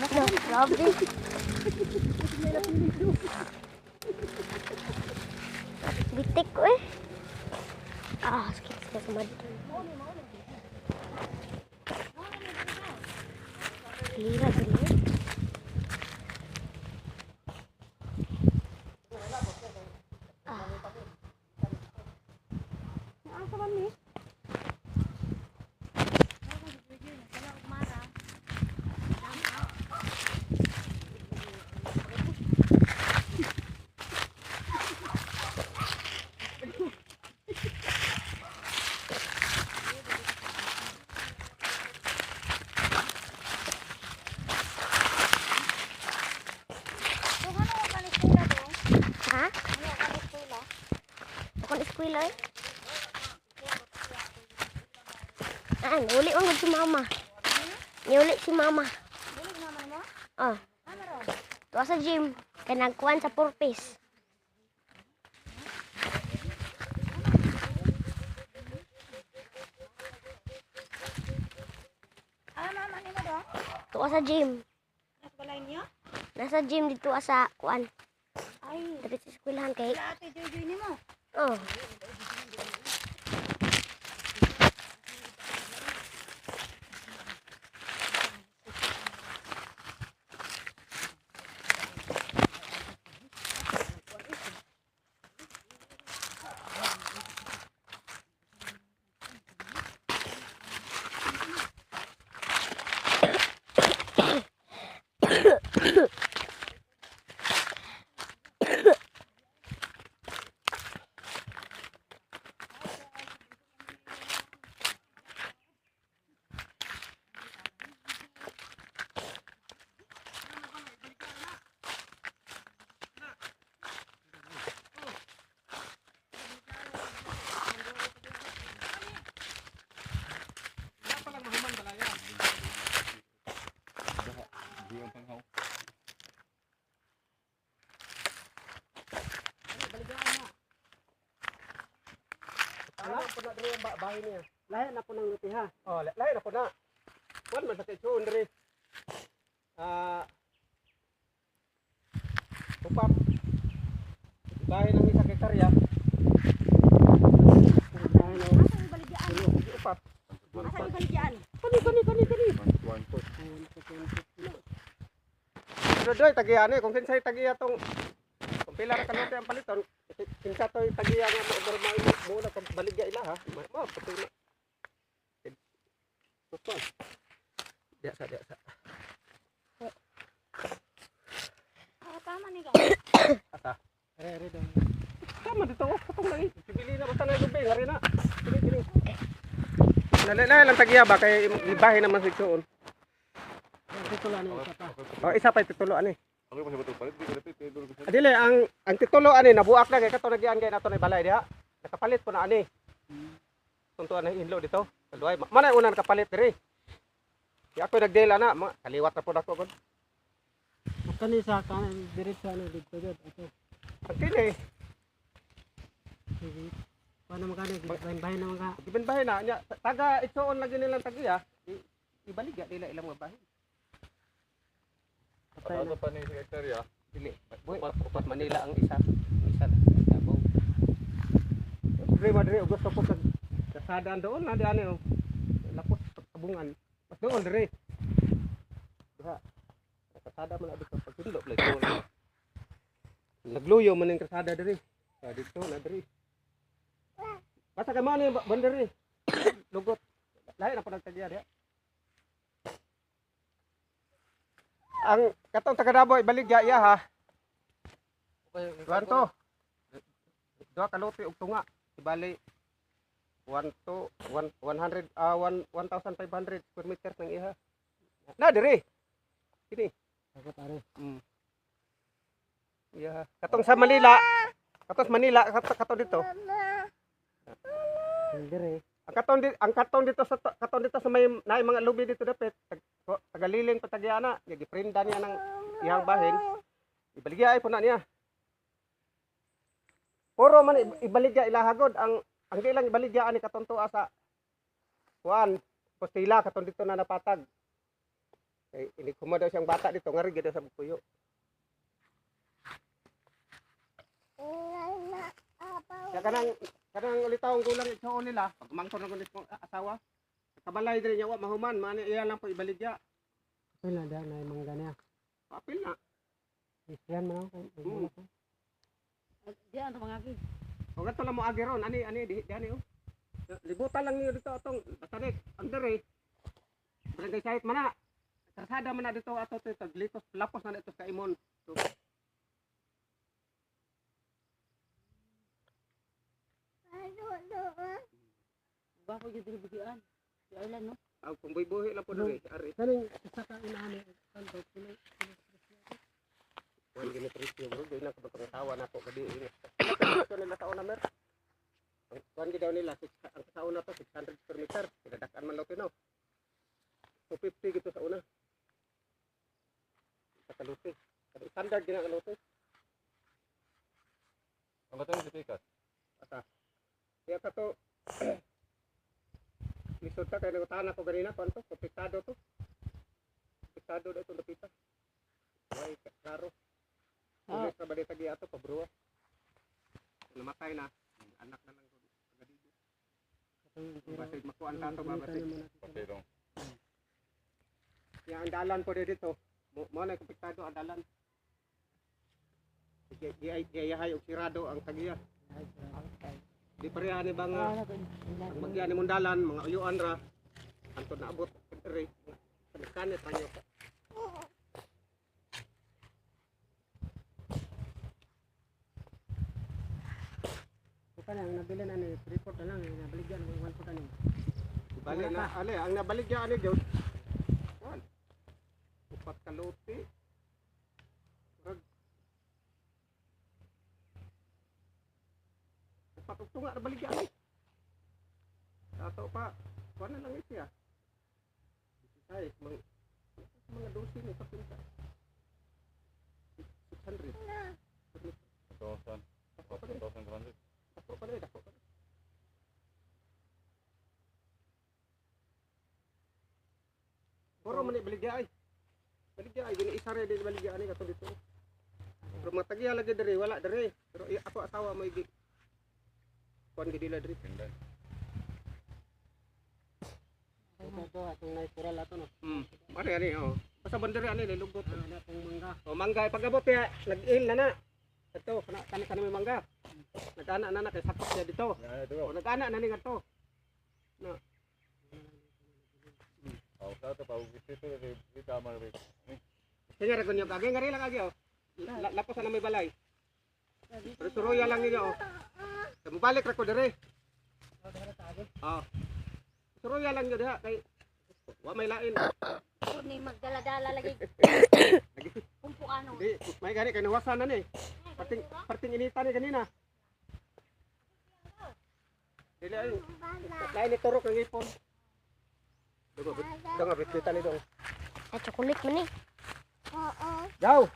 No, grabe. Bitik ko eh. Sakit sa madu. Lira dulu. Apa kan ni? Ha? Bukan eskwela eh. Uli ang si mama. Uli si mama. Oh. Tuwa sa gym. Kaya nagkuhan sa purpose. Mama ni mo dong? Tuwa sa gym. Nagbalay niya? Nasa gym dito sa kuan. Ay, Dapit sa eskwelahan kay. wala ate Joy ni mo. Oh. Lahat po na diri ang bahay niya. Lahat na po ng luti ha. Oh, lahat na po na. Kuan man sa kitchen diri. Upat. Bahay ng isa hektarya. Bahay ng Asa yung baligyan? upat. Asa yung baligyan? Kani. Pero doy tagiyan kung kinsay tagiya tong kung pila ra kalote ang paliton, kinsa toy tagiya nga normal mo na kung baligya ila ha. Mo pati na. Tuton. Dia sa. Tama ni ka. Ata. Re daw. Tama dito ko katong lagi. Sibili na basta na gabi ngari na. Kini. Nalay lang tagiya ba kay ibahin naman sa igsoon. Titulo ani isa pa. Oh, isa pa titulo ani. Adile ang titulo ani nabuak na kay kato nagian kay nato na balay diha. Nakapalit po na ani. Tuntuan na inlo dito. Kaluay. Mana una nakapalit diri. Di ako nagdela na, kaliwat na po nako kon. Kani sa kanan diretso ano dito jud ato. Ang kini, Sige. Paano magani bahin na mga gibanbahin na nya taga itsoon lagi nilang tagiya. Ibaligya nila ilang mga bahin. patay na. Ano pa ni sekretarya? Dili. Boy, upat Manila ang isa. Isa na. Davao. Dre madre gusto ko sa kasadaan doon na di ano. Lapos tabungan. Mas doon dre. Diha. Kasada man dito pag tulo play ko. Nagluyo man ang kasada dre. Sa dito na dre. Basta kay man ni bandere. Lugot. Lahi na po nagtagya diha. Ang katong taga Davao ibaligya iya ha. Kwanto? Duha ka lote og tunga. Ibali 100 1,500 square meters ng iha. Na diri. Kini. Dapat are. Iya. Katong sa Manila. Katong sa Manila katong dito. Dire. Ang katong dito sa may naay mga lubi dito dapit. Tagaliling patagyana. Giprinda niya ng iyang bahin. Ibaligya ay puna niya. Puro man ibaligya ilahagod ang di lang ibaligya ani katon tuwa sa kuan postila katon dito na napatag. Kay ini kuma daw siyang bata dito ngari gid sa bukuyo. Kaya kanang ulitawong gulang ito nila, pag mangkon ng gulit kong asawa, kabalay din niya, mahuman, mani iya lang po ibaligya. Apil na dyan, na mangga niya. Papil na. Isyan mo ako. Diyan ang mga agi. O gato lang mo agi ron, ani, di ani oh. Libutan lang niyo dito atong batanik, under eh. Barangay sahit mana. Karsada man na dito ato ito, taglitos, lapos na dito sa imon. So, Ba ko yung dilibugian. Di island no. kung buhi lang po dito ari. Kaning isa ka inaani. Kanto, Kuan gini presyo bro, doon na kabutang tawa na po kadi ini. Ito nila taon na mer. Ang kuan gid daw nila ang taon na to 600 per meter. Pinadakan man lote no. 250 gito sa una. Sa kaluti. Kasi standard din ang kaluti. Ang batang sitikas. Ata. Kaya ka to lisod ka kaya nagutahan ako ganina kuan to, komplektado to. Komplektado daw itong napita. Ay, klaro. Kung sa balita giya to, pabruwa. Namatay na. Anak na lang doon. Agadido. Basit makuan ka to, babasit. Papirong. Kaya ang dalan po dito. Mo na komplektado ang dalan. Giyahay og sirado ang tagiya. Di pareha ni bang ang magyan ni mundalan, mga uyuan ra. Antod na abot kadiri. Kanit ranyo. Bukan yang nabili na ni report na lang, nabaligyan ng 1 puta ni. Bali na, ale, ang nabaligya ani Jod. Kuan. Upat ka lote. Upat ug tunga nabaligya ani. Ato pa, kuan na lang siya. Ay, mga dosi ni kapinta. 600. Tosan. 4,200. Dako pa rin, dako pa rin. Puro man baligya ay. Baligya ay, gini isa rin din baligya ani kato dito. Pero mga tagiya lagi diri, wala diri. Pero ako asawa mo igi. Kuan gid dila diri. Pindan. Ito atong natural ato no. Mari ani oh. Basta bandiri ani lugot. Ana tong mangga. O mangga pagabot ya, nag-il na na. Ito, kana may mangga. Nag-ana na kay sapot siya dito. O nag-ana na ni ngadto. No. Sa ito pa, bisito di tama rin. Sige ra kunyo kage ngari lang kage oh. Lapos na may balay. Pero suruya lang ninyo oh. Sa mobalik ra ko dire. Oh. Suruya lang yun diha kay wa may lain. Ni magdala-dala lagi. Kumpo ano. Di may gani kay nawasan na ni. Parting inita ni kanina. Dili ay. Lain ni turok ng ipon. Dong abit-bitan ni dong. Ay, chocolate man eh. Daw.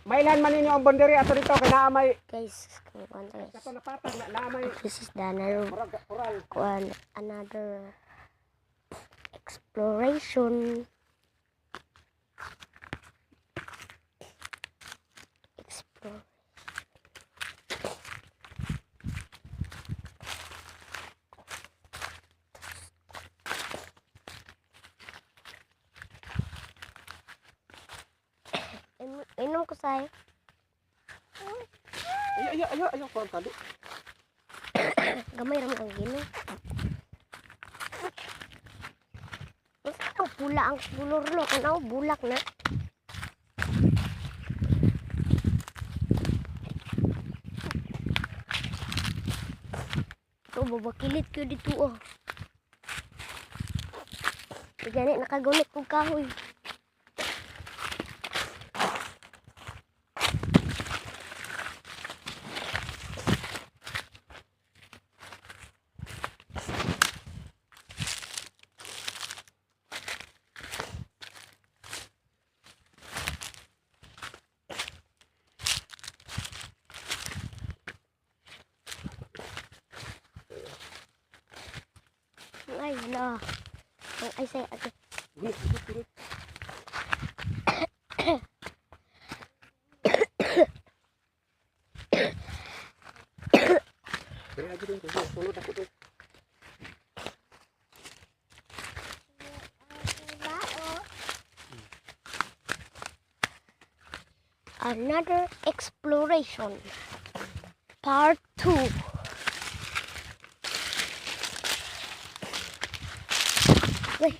Mailan man ninyo ang bonderi ato dito kay naa may Guys, kung guys. kato napatag na may This is the another oral. another exploration. Explore. Inom ko sa'yo. Ayo kuan kali. Gamay raman ang ginom. Basta ang pula ang bulurlo. Kanaw bulak na. Ito, babakilit ko dito oh. Ganit, nakagunit kong kahoy. Ay, hala. Ay, say, ate. Diri aja din ko. Sulod ako to. Another exploration. Part 2. Wait.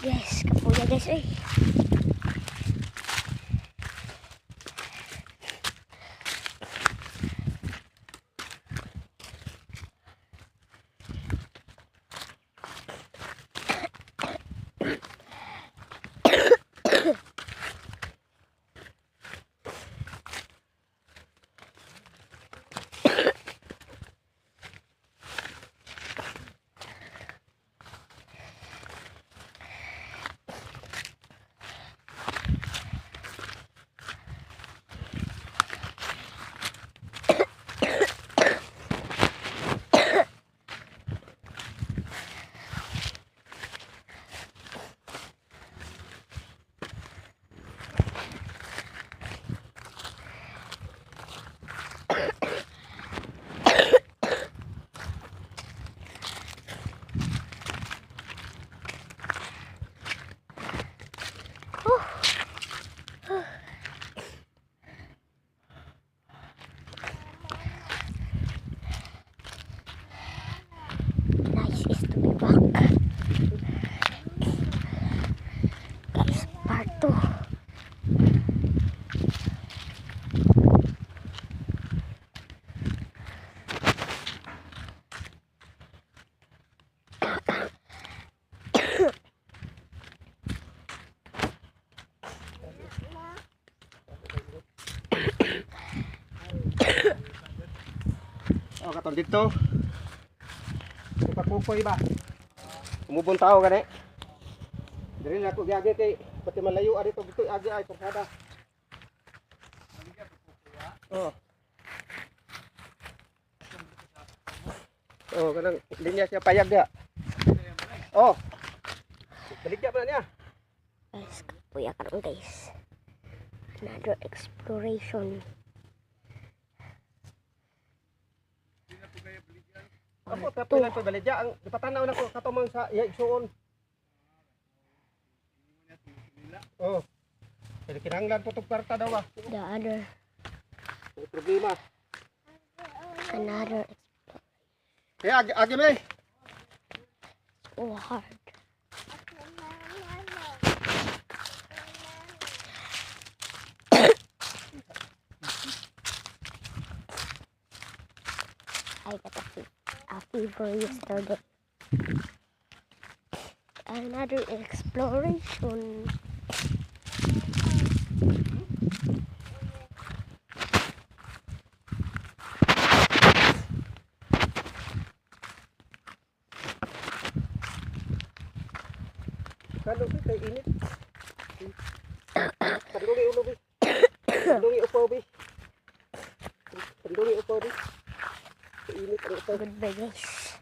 Guys, kapuya guys eh. Nice is to be back. Guys, part 2. Oh, katon dito. Kukoy ba? Umubon tao gani. Diri na ko giagi kay pati malayo ari to dito agi ay persada. Oh. Oh, kanang linya siya payag dia. Oh. Baligya pa na niya. Guys, kapuya karon guys. Another exploration. Ako tapos lang ko baligya ang ipatanaw na ko katomang sa iya igsuon. Oh. Pero kinahanglan po tong kwarta daw ba? The other. May problema. Another Kaya agi me. so hard. I got a fever yesterday. Another exploration. Kano ba kay init? Sandungi ulo bi. Sandungi upaw bi. Sandungi upaw bi. Init ang upaw. Goodbye guys.